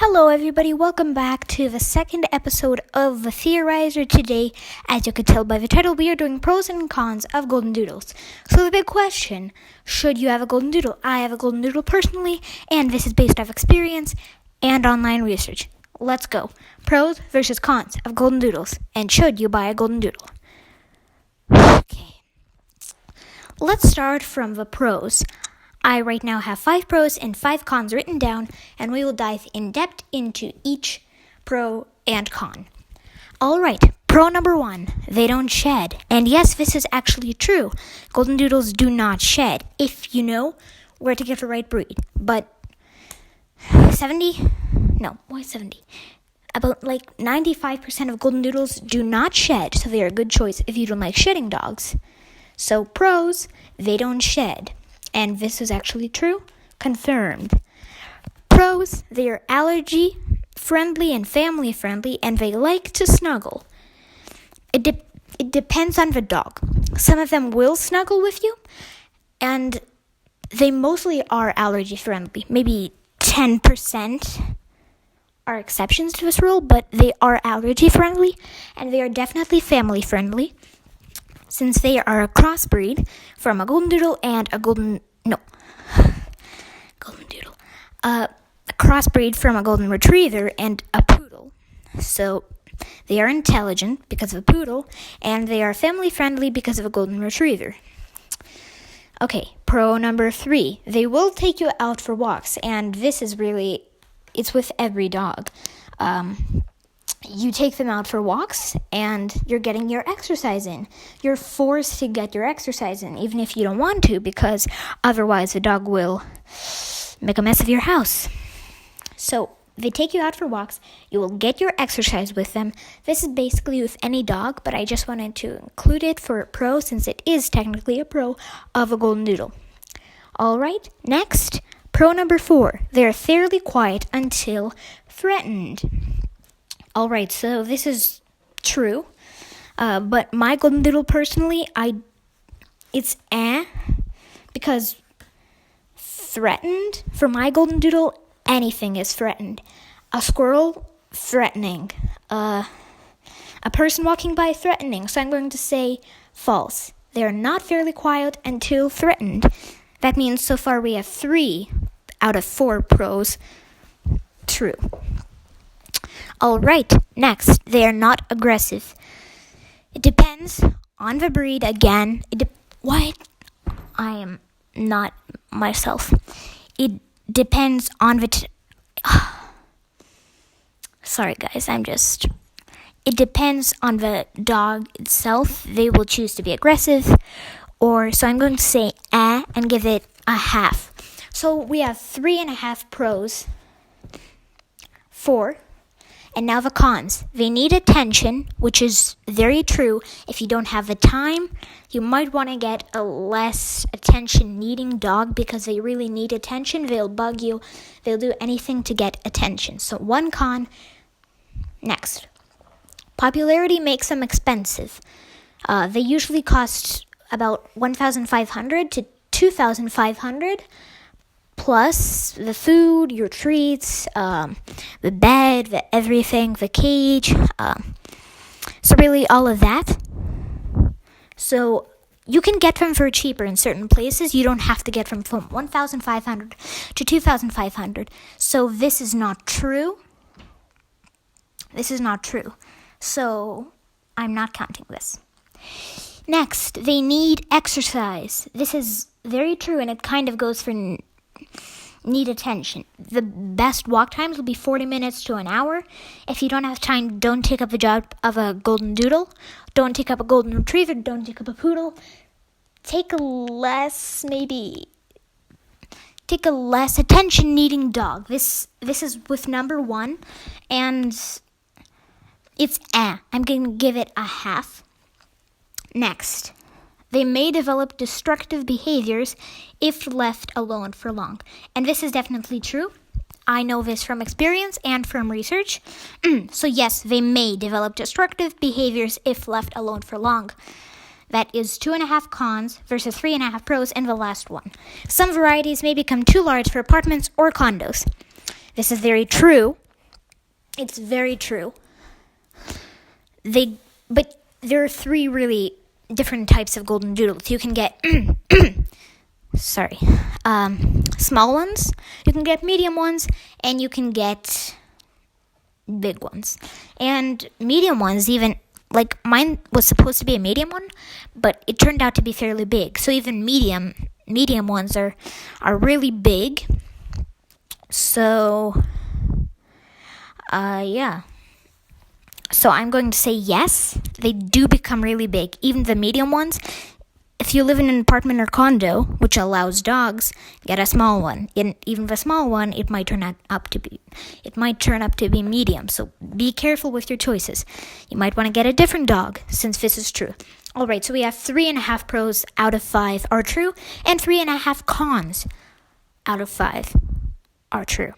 Hello everybody, welcome back to the second episode of The Theorizer. Today, as you could tell by the title, we are doing pros and cons of golden doodles. So the big question, should you have a golden doodle? I have a golden doodle personally, and this is based off experience and online research. Let's go. Pros versus cons of golden doodles, and should you buy a golden doodle? Okay. Let's start from the pros. I right now have 5 pros and 5 cons written down, and we will dive in depth into each pro and con. Alright, pro number 1, they don't shed. And yes, this is actually true. Golden doodles do not shed, if you know where to get the right breed. But 70? No, why 70? About 95% of golden doodles do not shed, so they are a good choice if you don't like shedding dogs. So pros, they don't shed. And this is actually true. Confirmed. Pros, they are allergy friendly and family friendly, and they like to snuggle. It depends on the dog. Some of them will snuggle with you, and they mostly are allergy friendly. Maybe 10% are exceptions to this rule, but they are allergy friendly, and they are definitely family friendly, since they are a crossbreed from a golden doodle and a crossbreed from a golden retriever and a poodle. So they are intelligent because of a poodle, and they are family friendly because of a golden retriever. Okay, pro number 3, they will take you out for walks, and this is really, it's with every dog. You take them out for walks, and you're getting your exercise in. You're forced to get your exercise in, even if you don't want to, because otherwise the dog will make a mess of your house. So, they take you out for walks. You will get your exercise with them. This is basically with any dog, but I just wanted to include it for a pro, since it is technically a pro of a golden doodle. Alright, next, pro number 4. They're fairly quiet until threatened. Alright, so this is true, but my golden doodle personally, it's because threatened, for my golden doodle, anything is threatened. A squirrel, threatening. A person walking by, threatening. So I'm going to say false. They are not fairly quiet until threatened. That means so far we have 3 out of 4 pros true. Alright, next, they are not aggressive. It depends on the breed again. I am not myself. It depends on the... Sorry guys, it depends on the dog itself. They will choose to be aggressive, so I'm going to say and give it a half. So we have 3.5 pros, 4. And now the cons. They need attention, which is very true. If you don't have the time, you might want to get a less attention-needing dog, because they really need attention. They'll bug you. They'll do anything to get attention. So 1 con. Next. Popularity makes them expensive. They usually cost about $1,500 to $2,500. Plus the food, your treats, the bed, the everything, the cage. So really all of that. So you can get them for cheaper in certain places. You don't have to get them from $1,500 to $2,500. So this is not true. So I'm not counting this. Next, they need exercise. This is very true, and it kind of goes for need attention. The best walk times will be 40 minutes to an hour. If you don't have time, don't take up the job of a golden doodle. Don't take up a golden retriever. Don't take up a poodle. Take a less attention needing dog. This is with number 1, and it's I'm going to give it a half. Next. They may develop destructive behaviors if left alone for long. And this is definitely true. I know this from experience and from research. So yes, they may develop destructive behaviors if left alone for long. That is 2.5 cons versus 3.5 pros in the last one. Some varieties may become too large for apartments or condos. This is very true. It's very true. But there are 3 really different types of golden doodles. You can get small ones, you can get medium ones, and you can get big ones. And medium ones, even like mine was supposed to be a medium one, but it turned out to be fairly big. So even medium ones are really big. So yeah. So I'm going to say yes, they do become really big. Even the medium ones. If you live in an apartment or condo, which allows dogs, get a small one. And even the small one, it might turn up to be medium. So be careful with your choices. You might want to get a different dog, since this is true. All right, so we have 3.5 pros out of 5 are true, and 3.5 cons out of 5 are true.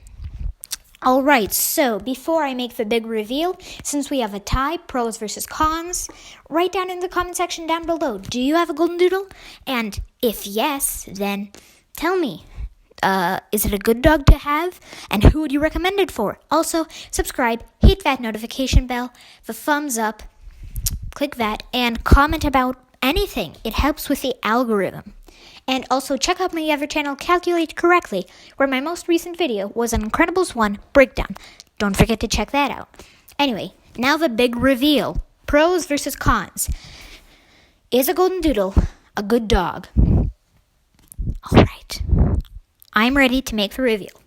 All right, so before I make the big reveal, since we have a tie, pros versus cons, write down in the comment section down below, do you have a golden doodle? And if yes, then tell me, is it a good dog to have? And who would you recommend it for? Also, subscribe, hit that notification bell, the thumbs up, click that, and comment about anything. It helps with the algorithm. And also check out my other channel, Calculate Correctly, where my most recent video was an Incredibles 1 breakdown. Don't forget to check that out. Anyway, now the big reveal. Pros versus cons. Is a golden doodle a good dog? Alright, I'm ready to make the reveal.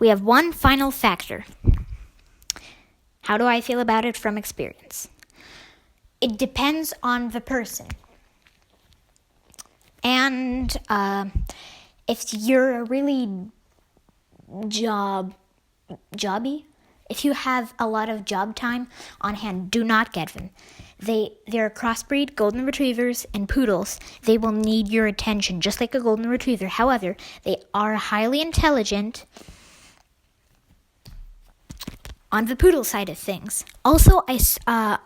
We have one final factor. How do I feel about it from experience? It depends on the person. And if you're a really jobby, if you have a lot of job time on hand, do not get them. They're crossbreed golden retrievers and poodles. They will need your attention, just like a golden retriever. However, they are highly intelligent on the poodle side of things. Also, I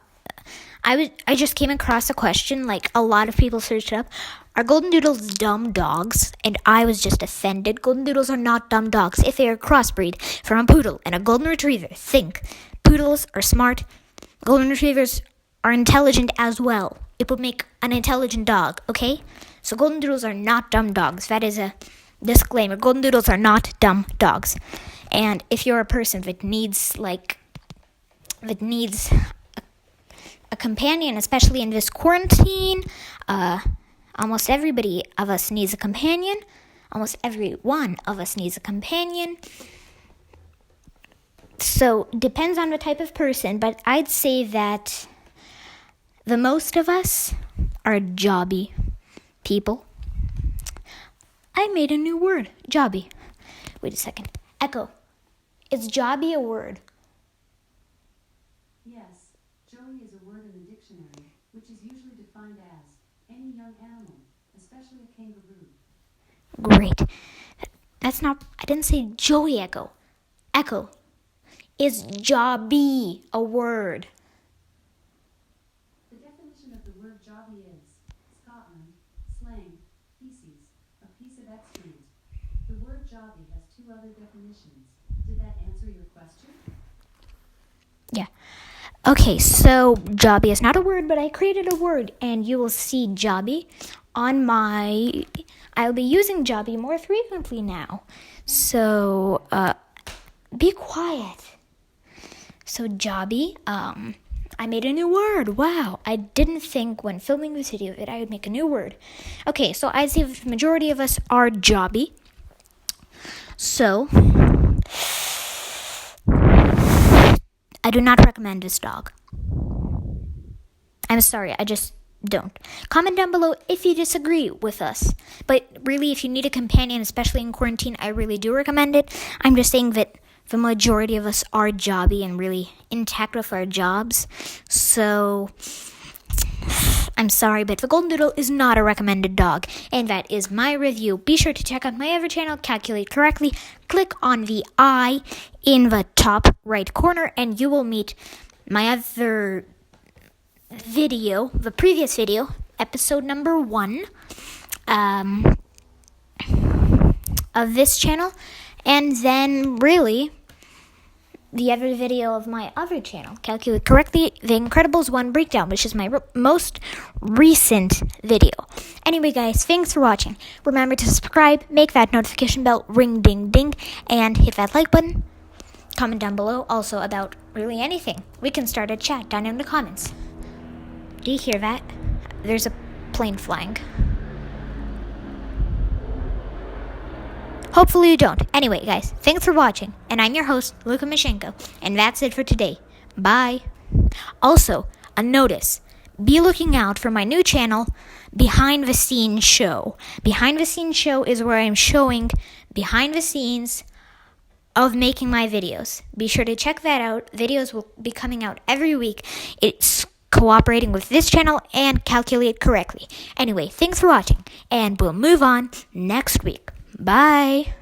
just came across a question, like a lot of people searched it up. Are golden doodles dumb dogs? And I was just offended. Golden doodles are not dumb dogs if they are crossbreed from a poodle and a golden retriever. Think. Poodles are smart. Golden retrievers are intelligent as well. It would make an intelligent dog, okay? So golden doodles are not dumb dogs. That is a disclaimer. Golden doodles are not dumb dogs. And if you're a person that needs a companion, especially in this quarantine, almost everybody of us needs a companion. Almost every one of us needs a companion. So, depends on the type of person, but I'd say that the most of us are jobby people. I made a new word, jobby. Wait a second. Echo. Is jobby a word? Yes, joey is a word in the dictionary, which is usually defined as any young animal, especially a kangaroo. Great. That's not, I didn't say joey, Echo. Echo. Is jobby a word? The definition of the word jobby is Scotland, slang, feces, a piece of excrement. The word jobby has 2 other definitions. Did that answer your question? Yeah. Okay, so jobby is not a word, but I created a word, and you will see jobby on I'll be using jobby more frequently now. So, be quiet. So jobby, I made a new word. Wow, I didn't think when filming this video that I would make a new word. Okay, so I'd say the majority of us are jobby. So, I do not recommend this dog. I'm sorry, I just don't. Comment down below if you disagree with us. But really, if you need a companion, especially in quarantine, I really do recommend it. I'm just saying that the majority of us are jobby and really intact with our jobs. So, I'm sorry, but the Golden Doodle is not a recommended dog. And that is my review. Be sure to check out my other channel, Calculate Correctly. Click on the I in the top right corner, and you will meet my other video, the previous video, episode number 1 of this channel. And then really, the other video of my other channel, Calculate Correctly, The Incredibles 1 Breakdown, which is my most recent video. Anyway, guys, thanks for watching. Remember to subscribe, make that notification bell ring ding ding, and hit that like button. Comment down below also about really anything. We can start a chat down in the comments. Do you hear that? There's a plane flying. Hopefully you don't. Anyway, guys, thanks for watching. And I'm your host, Luka Mashenko. And that's it for today. Bye. Also, a notice. Be looking out for my new channel, Behind the Scenes Show. Behind the Scenes Show is where I'm showing behind the scenes of making my videos. Be sure to check that out. Videos will be coming out every week. It's cooperating with this channel and Calculate Correctly. Anyway, thanks for watching. And we'll move on next week. Bye.